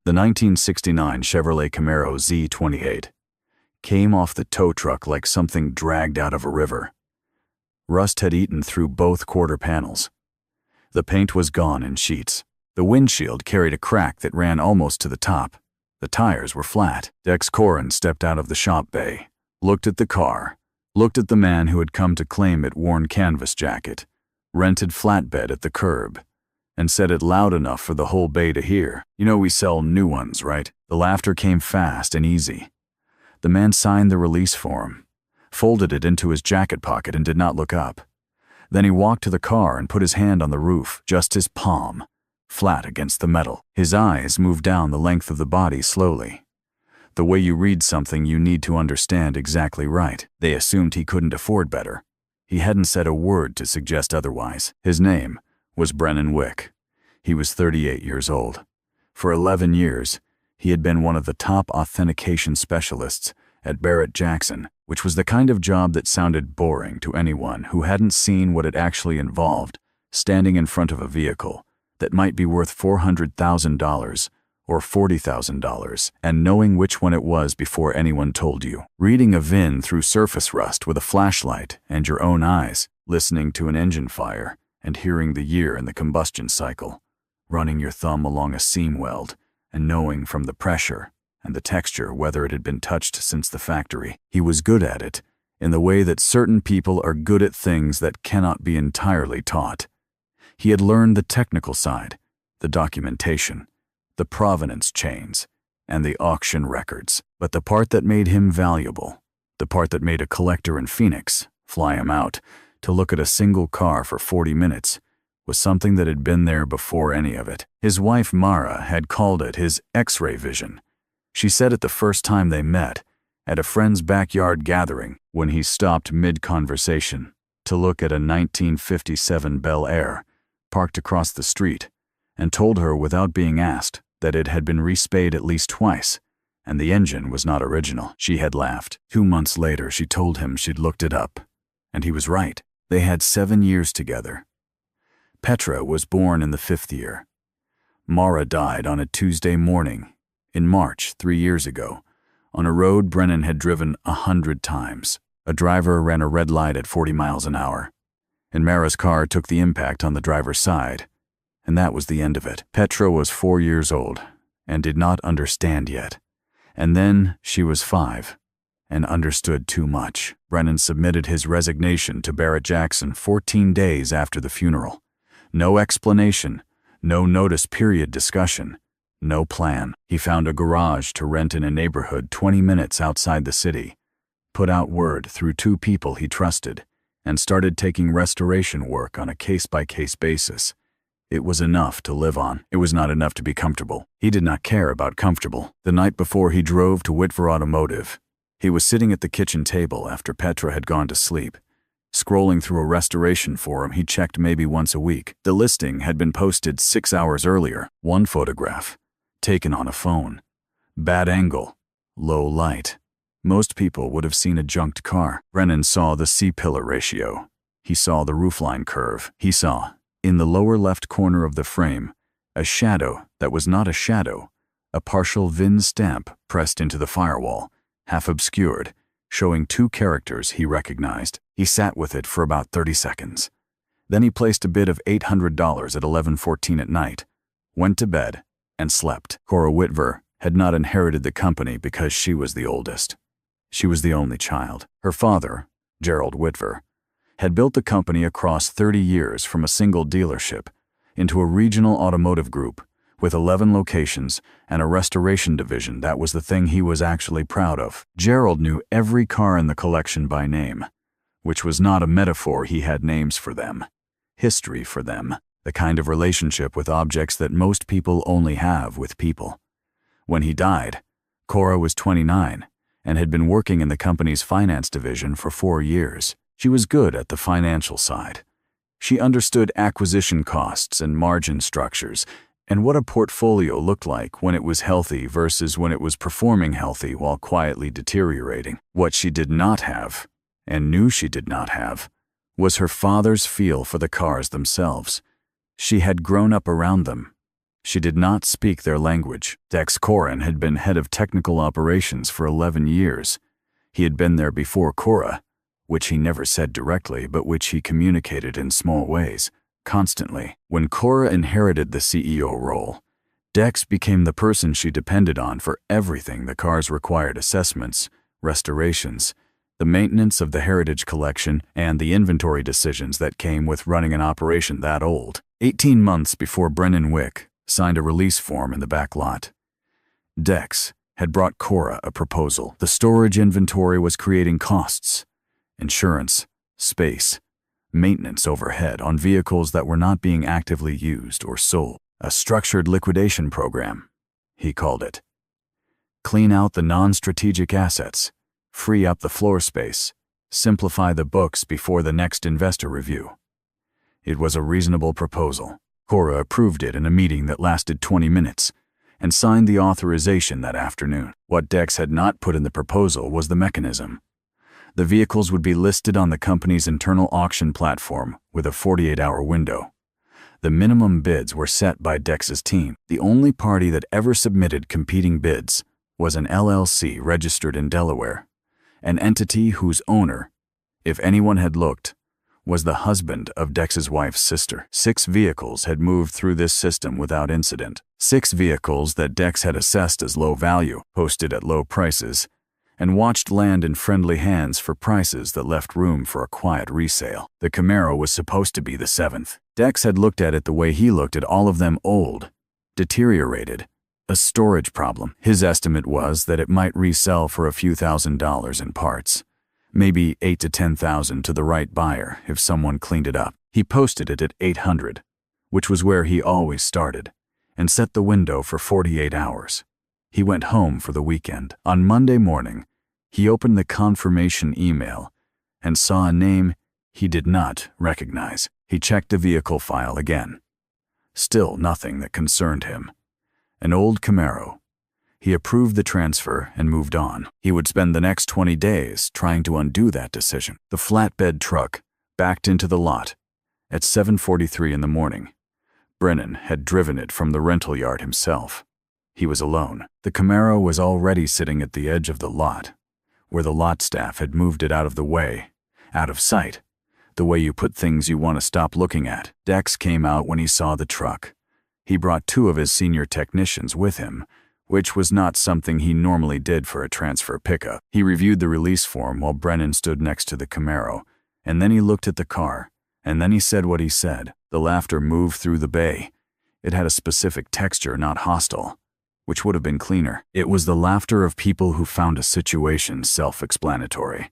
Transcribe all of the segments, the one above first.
The 1969 Chevrolet Camaro Z28 came off the tow truck like something dragged out of a river. Rust had eaten through both quarter panels. The paint was gone in sheets. The windshield carried a crack that ran almost to the top. The tires were flat. Dex Corin stepped out of the shop bay, looked at the car, looked at the man who had come to claim it, worn canvas jacket, rented flatbed at the curb, and said it loud enough for the whole bay to hear. "You know we sell new ones, right?" The laughter came fast and easy. The man signed the release form, folded it into his jacket pocket, and did not look up. Then he walked to the car and put his hand on the roof, just his palm, flat against the metal. His eyes moved down the length of the body slowly. The way you read something you need to understand exactly right. They assumed he couldn't afford better. He hadn't said a word to suggest otherwise. His name was Brennan Wick. He was 38 years old. For 11 years, he had been one of the top authentication specialists at Barrett-Jackson, which was the kind of job that sounded boring to anyone who hadn't seen what it actually involved, standing in front of a vehicle that might be worth $400,000 or $40,000 and knowing which one it was before anyone told you. Reading a VIN through surface rust with a flashlight and your own eyes, listening to an engine fire and hearing the year in the combustion cycle, running your thumb along a seam weld and knowing from the pressure and the texture whether it had been touched since the factory. He was good at it in the way that certain people are good at things that cannot be entirely taught. He had learned the technical side, the documentation, the provenance chains, and the auction records. But the part that made him valuable, the part that made a collector in Phoenix fly him out to look at a single car for 40 minutes, was something that had been there before any of it. His wife Mara had called it his X-ray vision. She said it the first time they met, at a friend's backyard gathering, when he stopped mid-conversation to look at a 1957 Bel Air parked across the street, and told her without being asked that it had been respayed at least twice, and the engine was not original. She had laughed. 2 months later, she told him she'd looked it up, and he was right. They had 7 years together. Petra was born in the 5th year. Mara died on a Tuesday morning in March 3 years ago, on a road Brennan had driven 100 times. A driver ran a red light at 40 miles an hour, and Mara's car took the impact on the driver's side, and that was the end of it. Petra was 4 years old and did not understand yet. And then she was 5 and understood too much. Brennan submitted his resignation to Barrett-Jackson 14 days after the funeral. No explanation, no notice period discussion, no plan. He found a garage to rent in a neighborhood 20 minutes outside the city, put out word through 2 people he trusted, and started taking restoration work on a case-by-case basis. It was enough to live on. It was not enough to be comfortable. He did not care about comfortable. The night before he drove to Whitver Automotive, he was sitting at the kitchen table after Petra had gone to sleep. Scrolling through a restoration forum he checked maybe once a week. The listing had been posted 6 hours earlier. One photograph, taken on a phone. Bad angle, low light. Most people would have seen a junked car. Brennan saw the C-pillar ratio. He saw the roofline curve. He saw, in the lower left corner of the frame, a shadow that was not a shadow, a partial VIN stamp pressed into the firewall, half obscured, showing 2 characters he recognized. He sat with it for about 30 seconds. Then he placed a bid of $800 at 11:14 at night, went to bed, and slept. Cora Whitver had not inherited the company because she was the oldest. She was the only child. Her father, Gerald Whitver, had built the company across 30 years from a single dealership into a regional automotive group with 11 locations and a restoration division. That was the thing he was actually proud of. Gerald knew every car in the collection by name, which was not a metaphor. He had names for them, history for them, the kind of relationship with objects that most people only have with people. When he died, Cora was 29 and had been working in the company's finance division for 4 years. She was good at the financial side. She understood acquisition costs and margin structures and what a portfolio looked like when it was healthy versus when it was performing healthy while quietly deteriorating. What she did not have, and knew she did not have, was her father's feel for the cars themselves. She had grown up around them. She did not speak their language. Dex Corin had been head of technical operations for 11 years. He had been there before Cora, which he never said directly, but which he communicated in small ways, constantly. When Cora inherited the CEO role, Dex became the person she depended on for everything the car's required: assessments, restorations, the maintenance of the heritage collection, and the inventory decisions that came with running an operation that old. 18 months before Brennan Wick signed a release form in the back lot, Dex had brought Cora a proposal. The storage inventory was creating costs, insurance, space, maintenance overhead on vehicles that were not being actively used or sold. A structured liquidation program, he called it. Clean out the non-strategic assets, free up the floor space, simplify the books before the next investor review. It was a reasonable proposal. Cora approved it in a meeting that lasted 20 minutes and signed the authorization that afternoon. What Dex had not put in the proposal was the mechanism. The vehicles would be listed on the company's internal auction platform with a 48-hour window. The minimum bids were set by Dex's team. The only party that ever submitted competing bids was an LLC registered in Delaware, an entity whose owner, if anyone had looked, was the husband of Dex's wife's sister. 6 vehicles had moved through this system without incident. 6 vehicles that Dex had assessed as low value, posted at low prices, and watched land in friendly hands for prices that left room for a quiet resale. The Camaro was supposed to be the 7th. Dex had looked at it the way he looked at all of them: old, deteriorated, a storage problem. His estimate was that it might resell for a few $1,000s in parts, maybe $8,000 to $10,000 to the right buyer if someone cleaned it up. He posted it at $800, which was where he always started, and set the window for 48 hours. He went home for the weekend. On Monday morning, he opened the confirmation email and saw a name he did not recognize. He checked the vehicle file again. Still nothing that concerned him. An old Camaro. He approved the transfer and moved on. He would spend the next 20 days trying to undo that decision. The flatbed truck backed into the lot at 7:43 in the morning. Brennan had driven it from the rental yard himself. He was alone. The Camaro was already sitting at the edge of the lot, where the lot staff had moved it out of the way, out of sight, the way you put things you want to stop looking at. Dex came out when he saw the truck. He brought 2 of his senior technicians with him, which was not something he normally did for a transfer pickup. He reviewed the release form while Brennan stood next to the Camaro, and then he looked at the car, and then he said what he said. The laughter moved through the bay. It had a specific texture, not hostile, which would have been cleaner. It was the laughter of people who found a situation self-explanatory,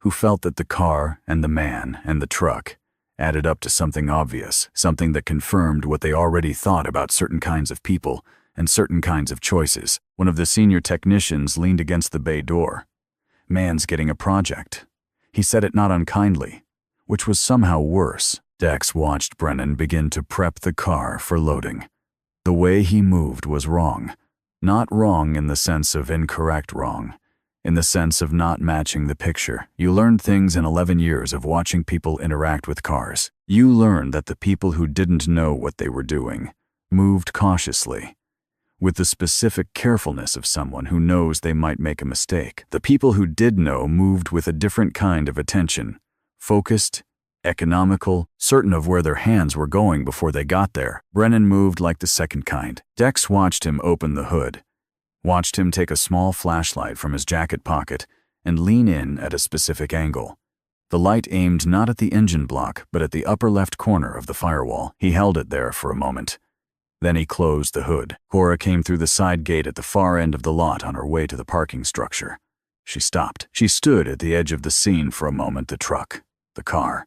who felt that the car and the man and the truck added up to something obvious, something that confirmed what they already thought about certain kinds of people and certain kinds of choices. One of the senior technicians leaned against the bay door. "Man's getting a project." He said it not unkindly, which was somehow worse. Dex watched Brennan begin to prep the car for loading. The way he moved was wrong. Not wrong in the sense of incorrect wrong, in the sense of not matching the picture. You learned things in 11 years of watching people interact with cars. You learned that the people who didn't know what they were doing moved cautiously, with the specific carefulness of someone who knows they might make a mistake. The people who did know moved with a different kind of attention, focused, economical, certain of where their hands were going before they got there. Brennan moved like the second kind. Dex watched him open the hood, watched him take a small flashlight from his jacket pocket and lean in at a specific angle. The light aimed not at the engine block, but at the upper left corner of the firewall. He held it there for a moment. Then he closed the hood. Cora came through the side gate at the far end of the lot on her way to the parking structure. She stopped. She stood at the edge of the scene for a moment: the truck, the car,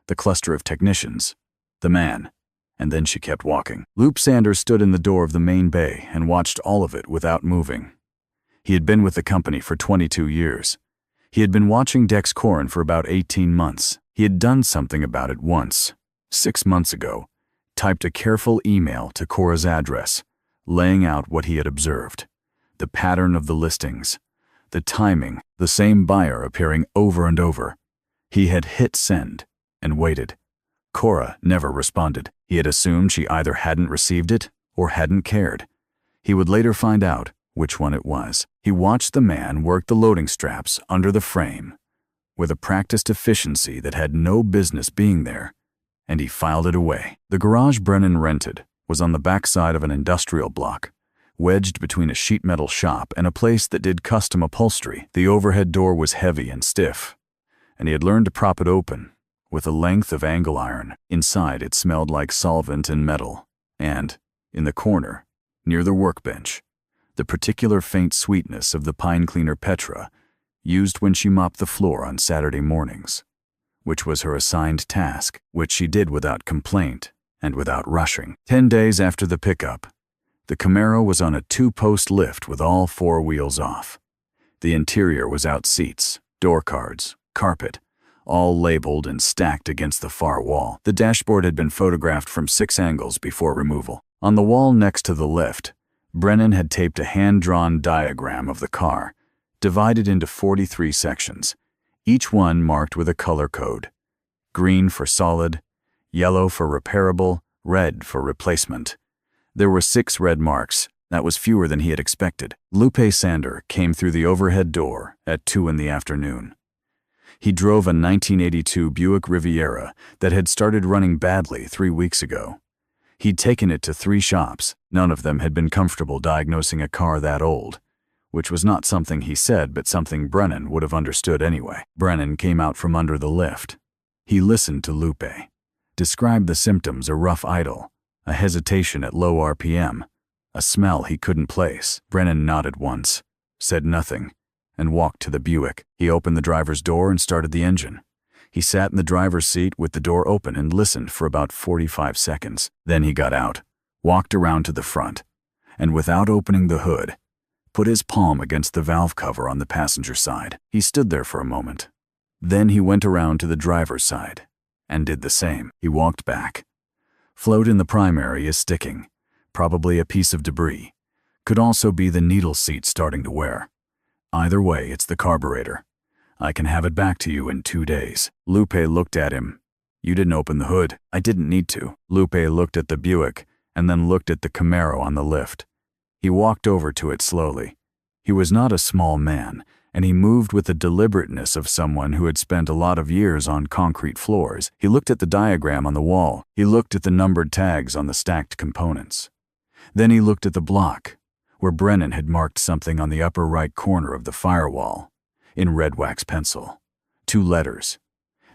the cluster of technicians, the man, and then she kept walking. Loop Sanders stood in the door of the main bay and watched all of it without moving. He had been with the company for 22 years. He had been watching Dex Corin for about 18 months. He had done something about it once, 6 months ago, typed a careful email to Cora's address, laying out what he had observed, the pattern of the listings, the timing, the same buyer appearing over and over. He had hit send and waited. Cora never responded. He had assumed she either hadn't received it or hadn't cared. He would later find out which one it was. He watched the man work the loading straps under the frame with a practiced efficiency that had no business being there, and he filed it away. The garage Brennan rented was on the backside of an industrial block, wedged between a sheet metal shop and a place that did custom upholstery. The overhead door was heavy and stiff, and he had learned to prop it open with a length of angle iron. Inside, it smelled like solvent and metal, and, in the corner, near the workbench, the particular faint sweetness of the pine cleaner Petra used when she mopped the floor on Saturday mornings, which was her assigned task, which she did without complaint and without rushing. 10 days after the pickup, the Camaro was on a 2-post lift with all 4 wheels off. The interior was out seats, door cards, carpet, all labeled and stacked against the far wall. The dashboard had been photographed from 6 angles before removal. On the wall next to the lift, Brennan had taped a hand-drawn diagram of the car, divided into 43 sections, each one marked with a color code: green for solid, yellow for repairable, red for replacement. There were 6 red marks. That was fewer than he had expected. Lupe Sander came through the overhead door at 2 in the afternoon. He drove a 1982 Buick Riviera that had started running badly 3 weeks ago. He'd taken it to 3 shops. None of them had been comfortable diagnosing a car that old, which was not something he said, but something Brennan would have understood anyway. Brennan came out from under the lift. He listened to Lupe, described the symptoms: a rough idle, a hesitation at low RPM, a smell he couldn't place. Brennan nodded once, said nothing, and walked to the Buick. He opened the driver's door and started the engine. He sat in the driver's seat with the door open and listened for about 45 seconds. Then he got out, walked around to the front, and without opening the hood, put his palm against the valve cover on the passenger side. He stood there for a moment. Then he went around to the driver's side and did the same. He walked back. Float in the primary is sticking, probably a piece of debris. Could also be the needle seat starting to wear. Either way, it's the carburetor. I can have it back to you in 2 days. Lupe looked at him. You didn't open the hood. I didn't need to. Lupe looked at the Buick and then looked at the Camaro on the lift. He walked over to it slowly. He was not a small man, and he moved with the deliberateness of someone who had spent a lot of years on concrete floors. He looked at the diagram on the wall. He looked at the numbered tags on the stacked components. Then he looked at the block, where Brennan had marked something on the upper right corner of the firewall, in red wax pencil. 2 letters,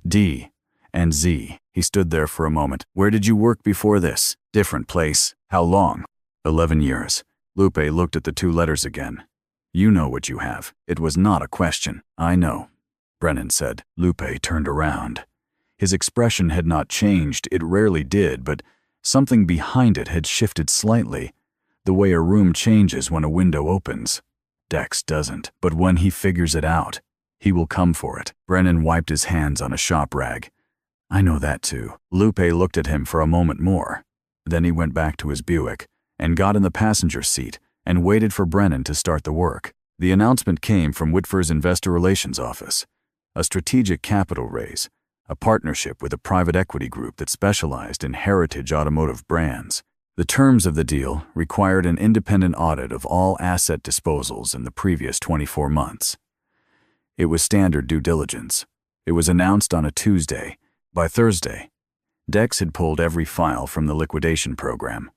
D and Z. He stood there for a moment. Where did you work before this? Different place. How long? 11 years. Lupe looked at the 2 letters again. You know what you have. It was not a question. I know, Brennan said. Lupe turned around. His expression had not changed. It rarely did, but something behind it had shifted slightly, the way a room changes when a window opens. Dex doesn't, but when he figures it out, he will come for it. Brennan wiped his hands on a shop rag. I know that too. Lupe looked at him for a moment more. Then he went back to his Buick and got in the passenger seat and waited for Brennan to start the work. The announcement came from Whitford's Investor Relations office, a strategic capital raise, a partnership with a private equity group that specialized in heritage automotive brands. The terms of the deal required an independent audit of all asset disposals in the previous 24 months. It was standard due diligence. It was announced on a Tuesday. By Thursday, Dex had pulled every file from the liquidation program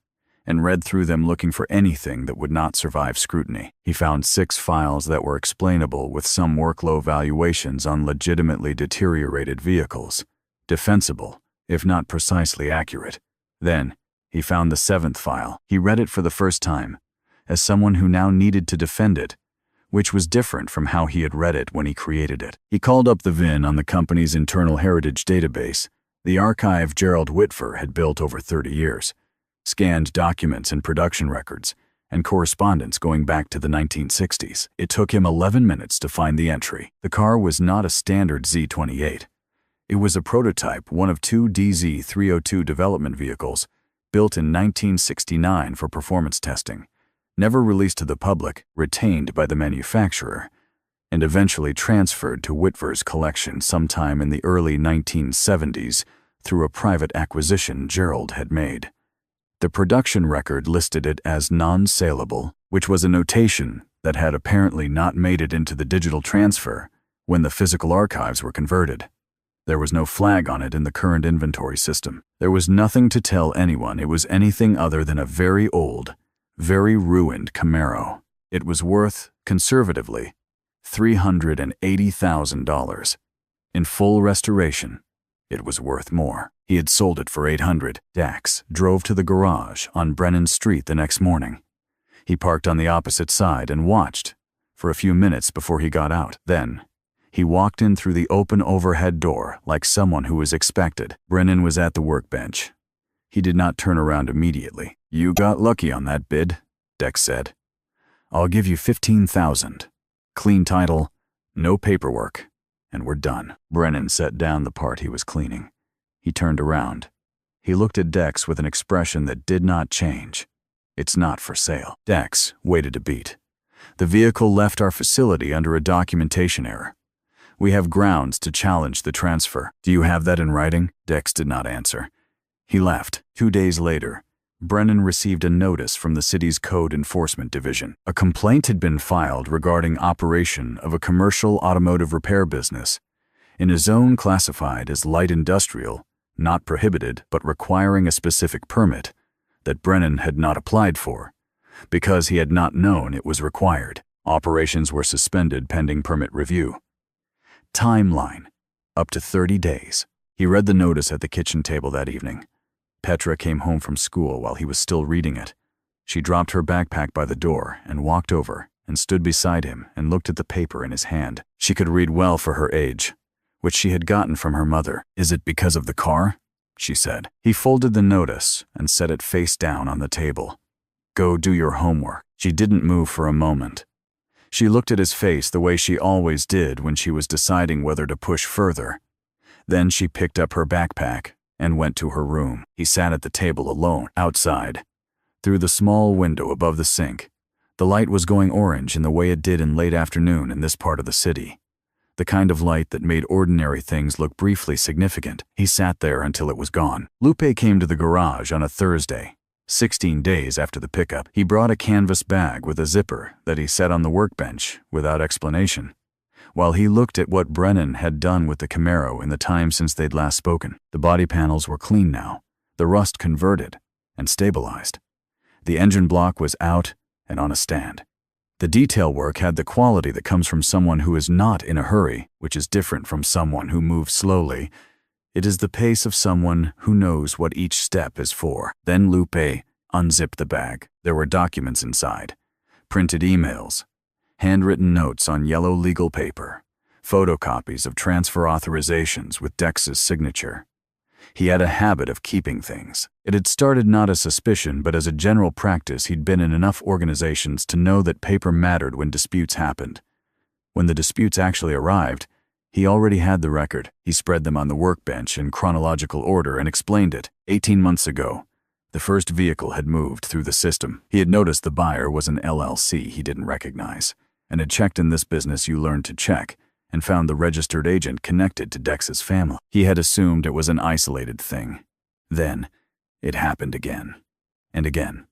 and read through them looking for anything that would not survive scrutiny. He found 6 files that were explainable with some workload valuations on legitimately deteriorated vehicles, defensible, if not precisely accurate. Then, he found the 7th file. He read it for the first time, as someone who now needed to defend it, which was different from how he had read it when he created it. He called up the VIN on the company's internal heritage database, the archive Gerald Whitford had built over 30 years, scanned documents and production records, and correspondence going back to the 1960s. It took him 11 minutes to find the entry. The car was not a standard Z28. It was a prototype, one of 2 DZ302 development vehicles, built in 1969 for performance testing, never released to the public, retained by the manufacturer, and eventually transferred to Whitford's collection sometime in the early 1970s through a private acquisition Gerald had made. The production record listed it as non-saleable, which was a notation that had apparently not made it into the digital transfer when the physical archives were converted. There was no flag on it in the current inventory system. There was nothing to tell anyone it was anything other than a very old, very ruined Camaro. It was worth, conservatively, $380,000. In full restoration, it was worth more. He had sold it for $800. Dex drove to the garage on Brennan Street the next morning. He parked on the opposite side and watched for a few minutes before he got out. Then, he walked in through the open overhead door like someone who was expected. Brennan was at the workbench. He did not turn around immediately. "You got lucky on that bid," Dex said. "I'll give you $15,000. Clean title, no paperwork, and we're done." Brennan set down the part he was cleaning. He turned around. He looked at Dex with an expression that did not change. "It's not for sale." Dex waited a beat. "The vehicle left our facility under a documentation error. We have grounds to challenge the transfer. Do you have that in writing?" Dex did not answer. He left. 2 days later, Brennan received a notice from the city's Code Enforcement Division. A complaint had been filed regarding operation of a commercial automotive repair business in a zone classified as light industrial, not prohibited but requiring a specific permit that Brennan had not applied for because he had not known it was required. Operations were suspended pending permit review. Timeline: up to 30 days. He read the notice at the kitchen table that evening. Petra came home from school while he was still reading it. She dropped her backpack by the door and walked over and stood beside him and looked at the paper in his hand. She could read well for her age, which she had gotten from her mother. "Is it because of the car?" she said. He folded the notice and set it face down on the table. "Go do your homework." She didn't move for a moment. She looked at his face the way she always did when she was deciding whether to push further. Then she picked up her backpack and went to her room. He sat at the table alone. Outside, through the small window above the sink, the light was going orange in the way it did in late afternoon in this part of the city. The kind of light that made ordinary things look briefly significant. He sat there until it was gone. Lupe came to the garage on a Thursday, 16 days after the pickup. He brought a canvas bag with a zipper that he set on the workbench without explanation, while he looked at what Brennan had done with the Camaro in the time since they'd last spoken. The body panels were clean now, the rust converted and stabilized. The engine block was out and on a stand. The detail work had the quality that comes from someone who is not in a hurry, which is different from someone who moves slowly. It is the pace of someone who knows what each step is for. Then Lupe unzipped the bag. There were documents inside, printed emails, handwritten notes on yellow legal paper, photocopies of transfer authorizations with Dex's signature. He had a habit of keeping things. It had started not as suspicion, but as a general practice. He'd been in enough organizations to know that paper mattered when disputes happened. When the disputes actually arrived, he already had the record. He spread them on the workbench in chronological order and explained it. 18 months ago, the first vehicle had moved through the system. He had noticed the buyer was an LLC he didn't recognize, and had checked in this business you learned to check, and found the registered agent connected to Dex's family. He had assumed it was an isolated thing. Then, it happened again, and again.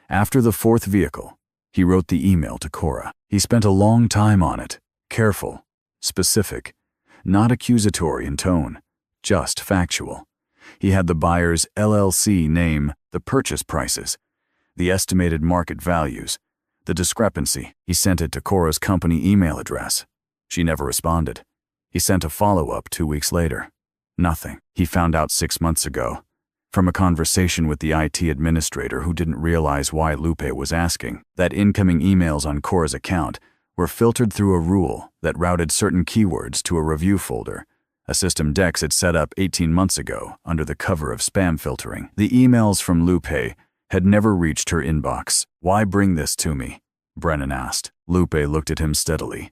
After the fourth vehicle, he wrote the email to Cora. He spent a long time on it, careful, specific, not accusatory in tone, just factual. He had the buyer's LLC name, the purchase prices, the estimated market values, the discrepancy. He sent it to Cora's company email address. She never responded. He sent a follow-up 2 weeks later. Nothing. He found out 6 months ago, from a conversation with the IT administrator who didn't realize why Lupe was asking, that incoming emails on Cora's account were filtered through a rule that routed certain keywords to a review folder, a system Dex had set up 18 months ago under the cover of spam filtering. The emails from Lupe had never reached her inbox. "Why bring this to me?" Brennan asked. Lupe looked at him steadily.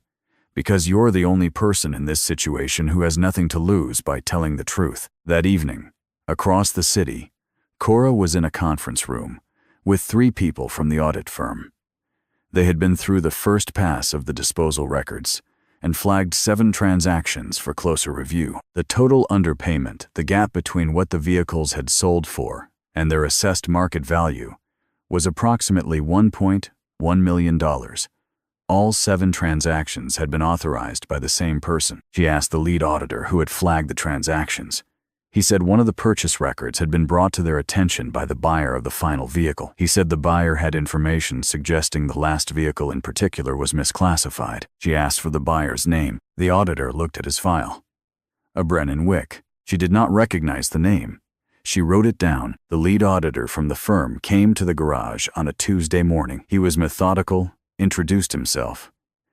"Because you're the only person in this situation who has nothing to lose by telling the truth." That evening, across the city, Cora was in a conference room with 3 people from the audit firm. They had been through the first pass of the disposal records and flagged 7 transactions for closer review. The total underpayment, the gap between what the vehicles had sold for and their assessed market value was approximately $1.1 million. All 7 transactions had been authorized by the same person. She asked the lead auditor who had flagged the transactions. He said one of the purchase records had been brought to their attention by the buyer of the final vehicle. He said the buyer had information suggesting the last vehicle in particular was misclassified. She asked for the buyer's name. The auditor looked at his file. A Brennan Wick. She did not recognize the name. She wrote it down. The lead auditor from the firm came to the garage on a Tuesday morning. He was methodical, introduced himself,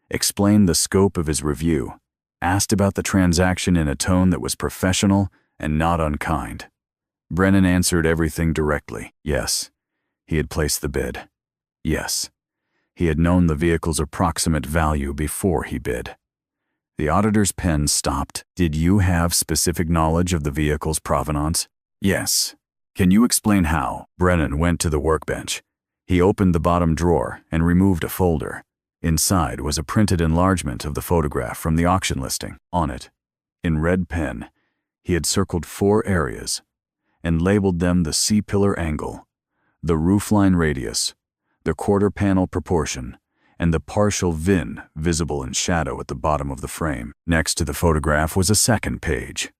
explained the scope of his review, asked about the transaction in a tone that was professional and not unkind. Brennan answered everything directly. Yes, he had placed the bid. Yes, he had known the vehicle's approximate value before he bid. The auditor's pen stopped. Did you have specific knowledge of the vehicle's provenance? Yes. Can you explain how? Brennan went to the workbench. He opened the bottom drawer and removed a folder. Inside was a printed enlargement of the photograph from the auction listing. On it, in red pen, he had circled 4 areas and labeled them the C-pillar angle, the roofline radius, the quarter panel proportion, and the partial VIN visible in shadow at the bottom of the frame. Next to the photograph was a second page,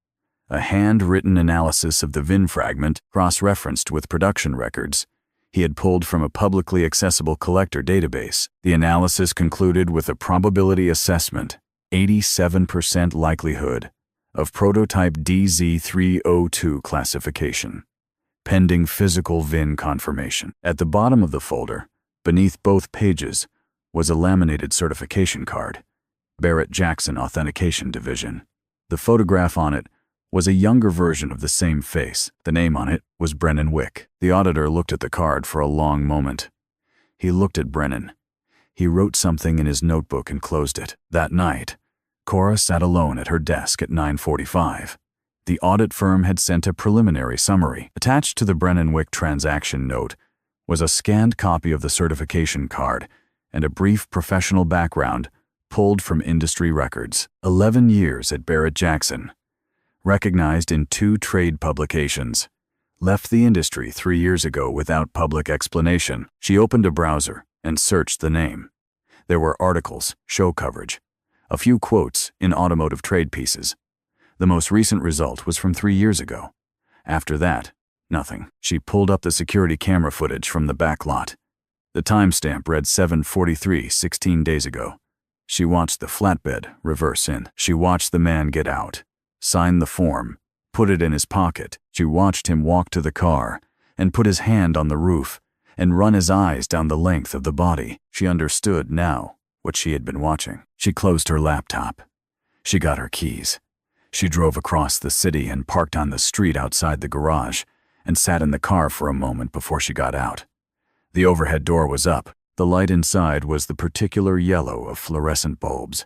a handwritten analysis of the VIN fragment cross-referenced with production records he had pulled from a publicly accessible collector database. The analysis concluded with a probability assessment, 87% likelihood, of prototype DZ302 classification, pending physical VIN confirmation. At the bottom of the folder, beneath both pages, was a laminated certification card, Barrett-Jackson Authentication Division. The photograph on it was a younger version of the same face. The name on it was Brennan Wick. The auditor looked at the card for a long moment. He looked at Brennan. He wrote something in his notebook and closed it. That night, Cora sat alone at her desk at 9:45. The audit firm had sent a preliminary summary. Attached to the Brennan Wick transaction note was a scanned copy of the certification card and a brief professional background pulled from industry records. 11 years at Barrett-Jackson. Recognized in 2 trade publications. Left the industry 3 years ago without public explanation. She opened a browser and searched the name. There were articles, show coverage, a few quotes in automotive trade pieces. The most recent result was from 3 years ago. After that, nothing. She pulled up the security camera footage from the back lot. The timestamp read 7:43, 16 days ago. She watched the flatbed reverse in. She watched the man get out, sign the form, put it in his pocket. She watched him walk to the car and put his hand on the roof and run his eyes down the length of the body. She understood now what she had been watching. She closed her laptop. She got her keys. She drove across the city and parked on the street outside the garage and sat in the car for a moment before she got out. The overhead door was up. The light inside was the particular yellow of fluorescent bulbs,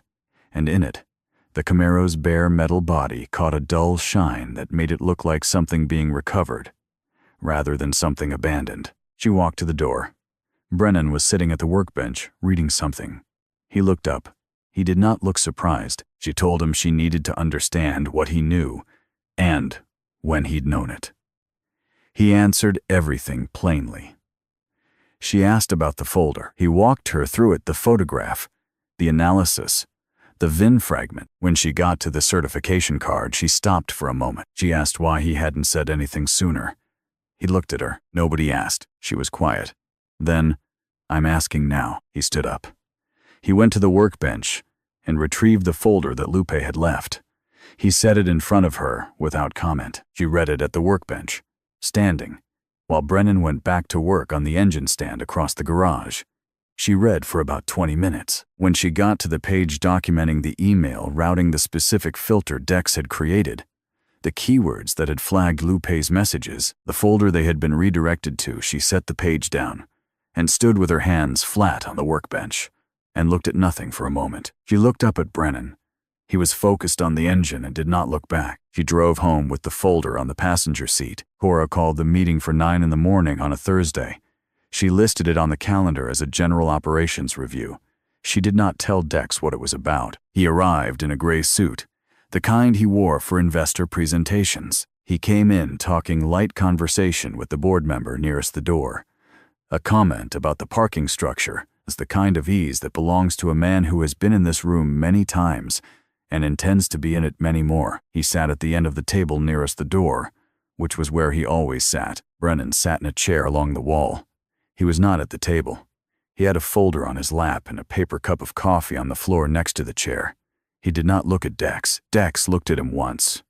and in it, the Camaro's bare metal body caught a dull shine that made it look like something being recovered, rather than something abandoned. She walked to the door. Brennan was sitting at the workbench, reading something. He looked up. He did not look surprised. She told him she needed to understand what he knew, and when he'd known it. He answered everything plainly. She asked about the folder. He walked her through it, the photograph, the analysis, the VIN fragment. When she got to the certification card, she stopped for a moment. She asked why he hadn't said anything sooner. He looked at her. Nobody asked. She was quiet. Then, "I'm asking now." He stood up. He went to the workbench and retrieved the folder that Lupe had left. He set it in front of her without comment. She read it at the workbench, standing, while Brennan went back to work on the engine stand across the garage. She read for about 20 minutes. When she got to the page documenting the email routing the specific filter Dex had created, the keywords that had flagged Lupe's messages, the folder they had been redirected to, she set the page down and stood with her hands flat on the workbench and looked at nothing for a moment. She looked up at Brennan. He was focused on the engine and did not look back. She drove home with the folder on the passenger seat. Cora called the meeting for 9 in the morning on a Thursday. She listed it on the calendar as a general operations review. She did not tell Dex what it was about. He arrived in a gray suit, the kind he wore for investor presentations. He came in talking light conversation with the board member nearest the door. A comment about the parking structure is the kind of ease that belongs to a man who has been in this room many times and intends to be in it many more. He sat at the end of the table nearest the door, which was where he always sat. Brennan sat in a chair along the wall. He was not at the table. He had a folder on his lap and a paper cup of coffee on the floor next to the chair. He did not look at Dex. Dex looked at him once,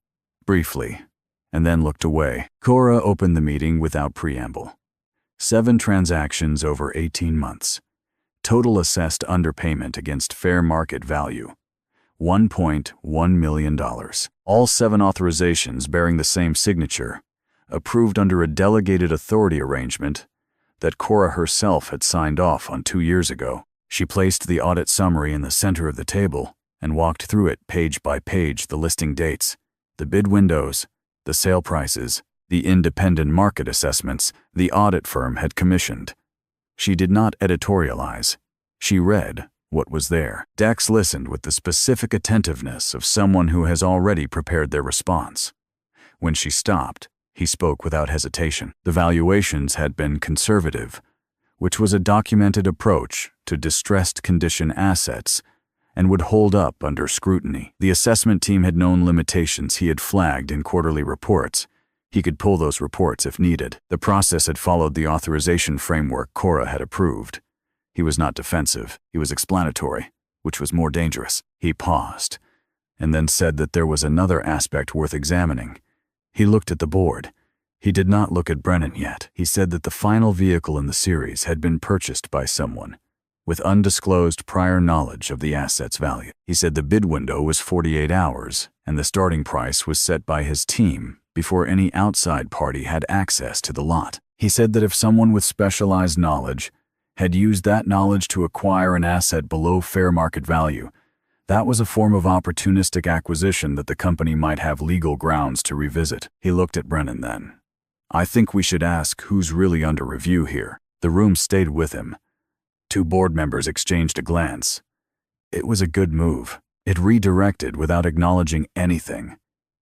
briefly, and then looked away. Cora opened the meeting without preamble. 7 transactions over 18 months. Total assessed underpayment against fair market value, $1.1 million. All 7 authorizations bearing the same signature, approved under a delegated authority arrangement that Cora herself had signed off on 2 years ago. She placed the audit summary in the center of the table and walked through it page by page, the listing dates, the bid windows, the sale prices, the independent market assessments the audit firm had commissioned. She did not editorialize. She read what was there. Dex listened with the specific attentiveness of someone who has already prepared their response. When she stopped, he spoke without hesitation. The valuations had been conservative, which was a documented approach to distressed condition assets and would hold up under scrutiny. The assessment team had known limitations he had flagged in quarterly reports. He could pull those reports if needed. The process had followed the authorization framework Cora had approved. He was not defensive. He was explanatory, which was more dangerous. He paused, and then said that there was another aspect worth examining. He looked at the board. He did not look at Brennan yet. He said that the final vehicle in the series had been purchased by someone with undisclosed prior knowledge of the asset's value. He said the bid window was 48 hours, and the starting price was set by his team before any outside party had access to the lot. He said that if someone with specialized knowledge had used that knowledge to acquire an asset below fair market value, that was a form of opportunistic acquisition that the company might have legal grounds to revisit. He looked at Brennan then. I think we should ask who's really under review here. The room stayed with him. 2 board members exchanged a glance. It was a good move. It redirected without acknowledging anything,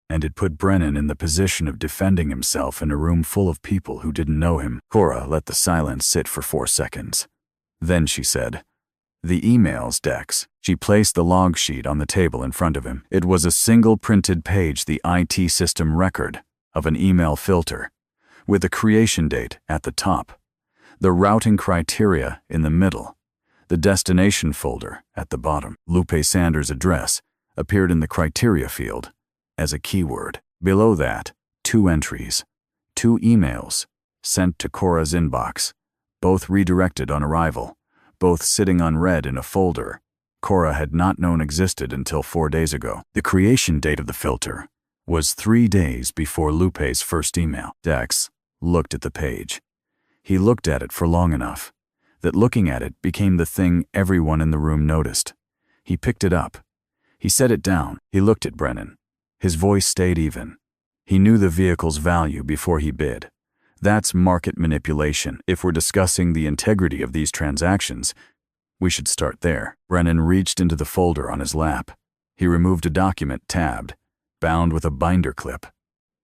and it put Brennan in the position of defending himself in a room full of people who didn't know him. Cora let the silence sit for 4 seconds. Then she said, "The emails, Dex." She placed the log sheet on the table in front of him. It was a single printed page, the IT system record of an email filter, with the creation date at the top, the routing criteria in the middle, the destination folder at the bottom. Lupe Sanders' address appeared in the criteria field as a keyword. Below that, 2 entries, 2 emails sent to Cora's inbox, both redirected on arrival, both sitting unread in a folder Cora had not known existed until 4 days ago. The creation date of the filter was 3 days before Lupe's first email. Dex looked at the page. He looked at it for long enough that looking at it became the thing everyone in the room noticed. He picked it up. He set it down. He looked at Brennan. His voice stayed even. He knew the vehicle's value before he bid. That's market manipulation. If we're discussing the integrity of these transactions, we should start there. Brennan reached into the folder on his lap. He removed a document tabbed, bound with a binder clip.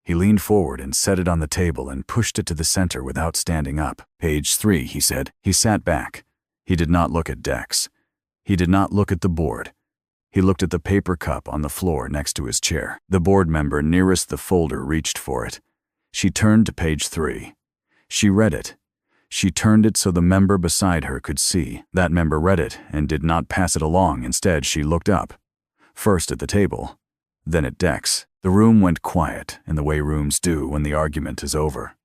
He leaned forward and set it on the table and pushed it to the center without standing up. Page 3, he said. He sat back. He did not look at Dex. He did not look at the board. He looked at the paper cup on the floor next to his chair. The board member nearest the folder reached for it. She turned to page 3. She read it. She turned it so the member beside her could see. That member read it and did not pass it along. Instead, she looked up, first at the table, then at Dex. The room went quiet in the way rooms do when the argument is over,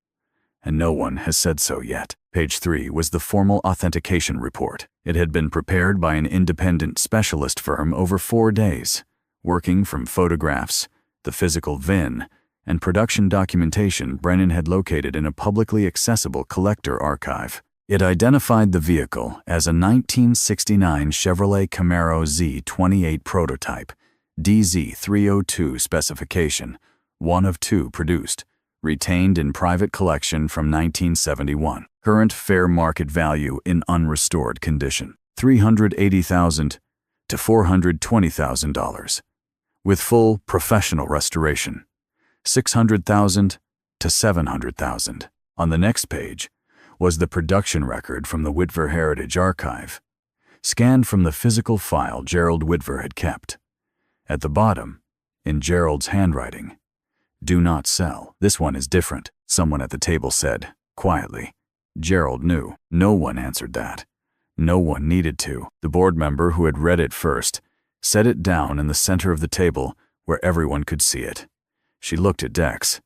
and no one has said so yet. Page 3 was the formal authentication report. It had been prepared by an independent specialist firm over 4 days, working from photographs, the physical VIN, and production documentation Brennan had located in a publicly accessible collector archive. It identified the vehicle as a 1969 Chevrolet Camaro Z28 prototype, DZ302 specification, 1 of 2 produced, retained in private collection from 1971. Current fair market value in unrestored condition, $380,000 to $420,000, with full professional restoration. $600,000 to $700,000. On the next page was the production record from the Whitver Heritage Archive, scanned from the physical file Gerald Whitver had kept. At the bottom, in Gerald's handwriting, "Do not sell. This one is different," someone at the table said, quietly. Gerald knew. No one answered that. No one needed to. The board member who had read it first set it down in the center of the table where everyone could see it. She looked at Dex.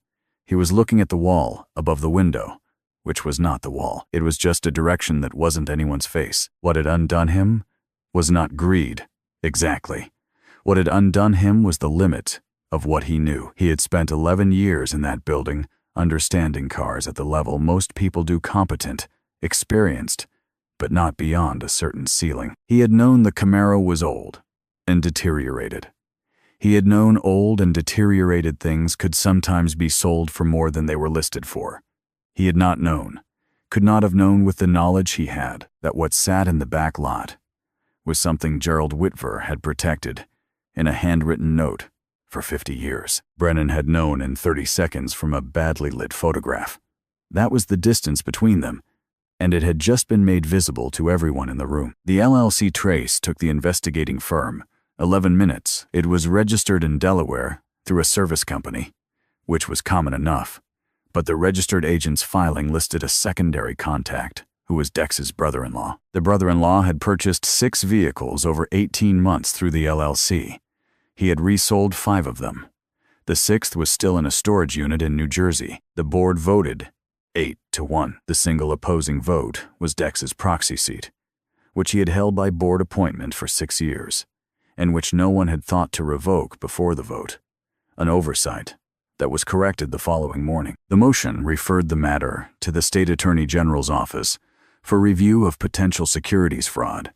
He was looking at the wall above the window, which was not the wall. It was just a direction that wasn't anyone's face. What had undone him was not greed. Exactly. What had undone him was the limit of what he knew. He had spent 11 years in that building, understanding cars at the level most people do, competent, experienced, but not beyond a certain ceiling. He had known the Camaro was old and deteriorated. He had known old and deteriorated things could sometimes be sold for more than they were listed for. He had not known, could not have known with the knowledge he had, that what sat in the back lot was something Gerald Whitver had protected in a handwritten note for 50 years. Brennan had known in 30 seconds from a badly lit photograph. That was the distance between them, and it had just been made visible to everyone in the room. The LLC trace took the investigating firm 11 minutes. It was registered in Delaware through a service company, which was common enough, but the registered agent's filing listed a secondary contact, who was Dex's brother-in-law. The brother-in-law had purchased 6 vehicles over 18 months through the LLC. He had resold 5 of them. The 6th was still in a storage unit in New Jersey. The board voted 8-1. The single opposing vote was Dex's proxy seat, which he had held by board appointment for 6 years, and which no one had thought to revoke before the vote. An oversight that was corrected the following morning. The motion referred the matter to the State Attorney General's office for review of potential securities fraud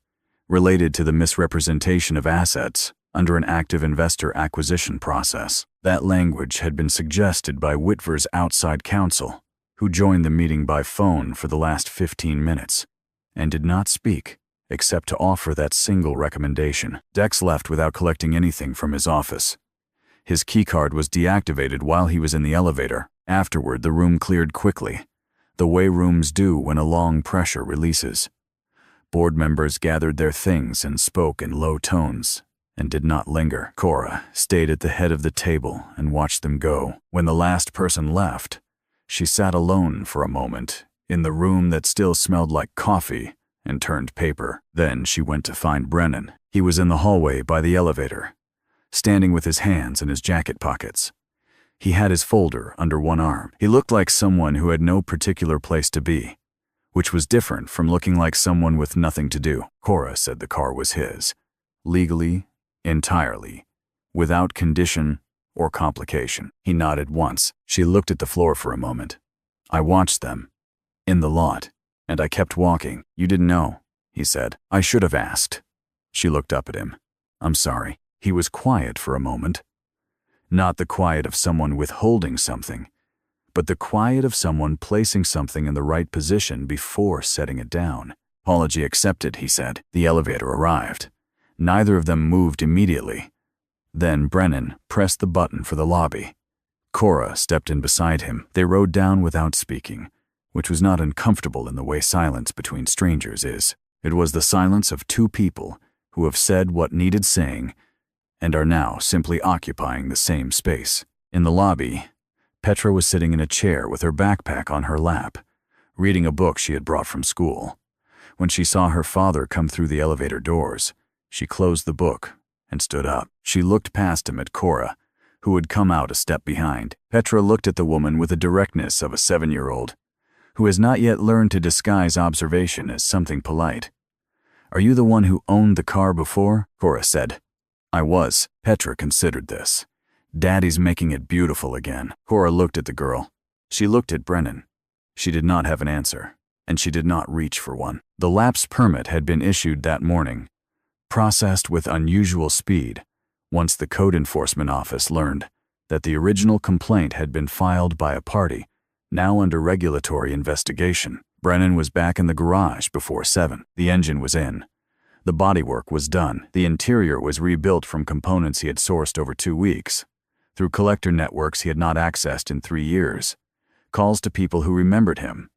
related to the misrepresentation of assets under an active investor acquisition process. That language had been suggested by Whitver's outside counsel, who joined the meeting by phone for the last 15 minutes and did not speak except to offer that single recommendation. Dex left without collecting anything from his office. His keycard was deactivated while he was in the elevator. Afterward, the room cleared quickly, the way rooms do when a long pressure releases. Board members gathered their things and spoke in low tones and did not linger. Cora stayed at the head of the table and watched them go. When the last person left, she sat alone for a moment in the room that still smelled like coffee and turned paper. Then she went to find Brennan. He was in the hallway by the elevator, standing with his hands in his jacket pockets. He had his folder under one arm. He looked like someone who had no particular place to be, which was different from looking like someone with nothing to do. Cora said the car was his, legally, entirely, without condition or complication. He nodded once. She looked at the floor for a moment. "I watched them, in the lot, and I kept walking." "You didn't know," he said. "I should have asked." She looked up at him. "I'm sorry." He was quiet for a moment. Not the quiet of someone withholding something, but the quiet of someone placing something in the right position before setting it down. "Apology accepted," he said. The elevator arrived. Neither of them moved immediately. Then Brennan pressed the button for the lobby. Cora stepped in beside him. They rode down without speaking, which was not uncomfortable in the way silence between strangers is. It was the silence of 2 people who have said what needed saying and are now simply occupying the same space. In the lobby, Petra was sitting in a chair with her backpack on her lap, reading a book she had brought from school. When she saw her father come through the elevator doors, she closed the book and stood up. She looked past him at Cora, who had come out a step behind. Petra looked at the woman with the directness of a 7-year-old, who has not yet learned to disguise observation as something polite. "Are you the one who owned the car before?" Cora said. "I was." Petra considered this. "Daddy's making it beautiful again." Cora looked at the girl. She looked at Brennan. She did not have an answer, and she did not reach for one. The lapse permit had been issued that morning, processed with unusual speed, once the Code Enforcement Office learned that the original complaint had been filed by a party now under regulatory investigation. Brennan was back in the garage before 7. The engine was in. The bodywork was done. The interior was rebuilt from components he had sourced over 2 weeks. through collector networks he had not accessed in 3 years. Calls to people who remembered him,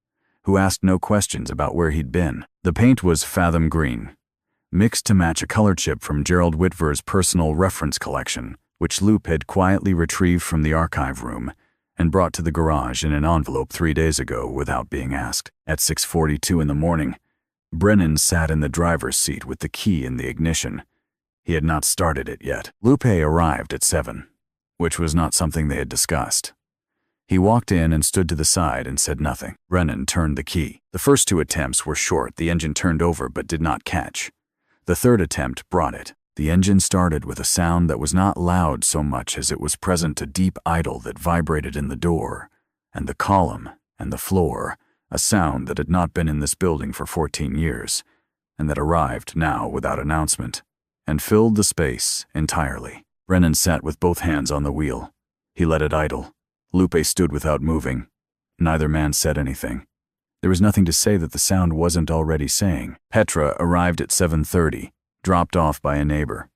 who asked no questions about where he'd been. The paint was Fathom Green, mixed to match a color chip from Gerald Whitver's personal reference collection, which Lupe had quietly retrieved from the archive room and brought to the garage in an envelope 3 days ago without being asked. At 6:42 in the morning, Brennan sat in the driver's seat with the key in the ignition. He had not started it yet. Lupe arrived at 7, which was not something they had discussed. He walked in and stood to the side and said nothing. Brennan turned the key. The first 2 attempts were short. The engine turned over but did not catch. The third attempt brought it. The engine started with a sound that was not loud so much as it was present a deep idle that vibrated in the door, and the column, and the floor, a sound that had not been in this building for 14 years, and that arrived now without announcement, and filled the space entirely. Brennan sat with both hands on the wheel. He let it idle. Lupe stood without moving. Neither man said anything. There was nothing to say that the sound wasn't already saying. Petra arrived at 7:30, dropped off by a neighbor.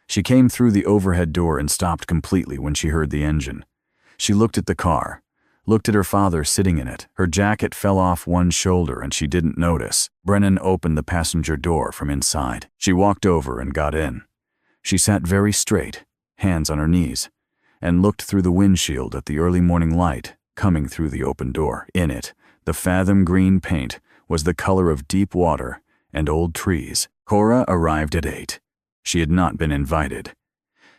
She came through the overhead door and stopped completely when she heard the engine. She looked at the car, looked at her father sitting in it. Her jacket fell off one shoulder and she didn't notice. Brennan opened the passenger door from inside. She walked over and got in. She sat very straight, hands on her knees, and looked through the windshield at the early morning light coming through the open door. In it, the Fathom Green paint was the color of deep water and old trees. Cora arrived at 8. She had not been invited.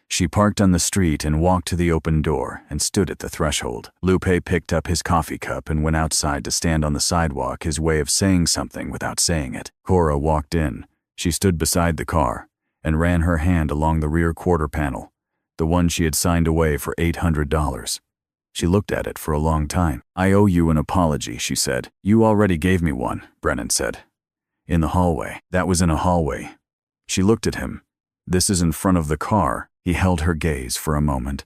She parked on the street and walked to the open door and stood at the threshold. Lupe picked up his coffee cup and went outside to stand on the sidewalk, his way of saying something without saying it. Cora walked in. She stood beside the car and ran her hand along the rear quarter panel, the one she had signed away for $800. She looked at it for a long time. "I owe you an apology," she said. "You already gave me one," Brennan said. "In the hallway." "That was in a hallway." She looked at him. "This is in front of the car." He held her gaze for a moment.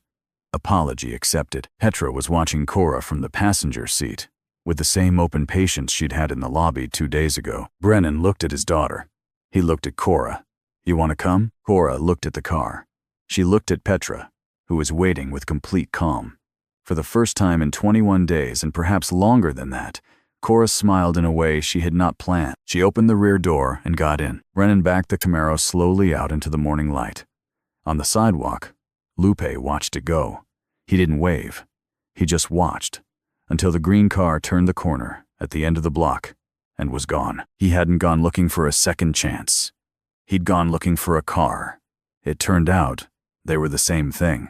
Apology accepted. Petra was watching Cora from the passenger seat, with the same open patience she'd had in the lobby 2 days ago. Brennan looked at his daughter. He looked at Cora. "You want to come?" Cora looked at the car. She looked at Petra, who was waiting with complete calm. For the first time in 21 days, and perhaps longer than that, Cora smiled in a way she had not planned. She opened the rear door and got in. Brennan backed the Camaro slowly out into the morning light. On the sidewalk, Lupe watched it go. He didn't wave. He just watched, until the green car turned the corner at the end of the block and was gone. He hadn't gone looking for a second chance. He'd gone looking for a car. It turned out they were the same thing.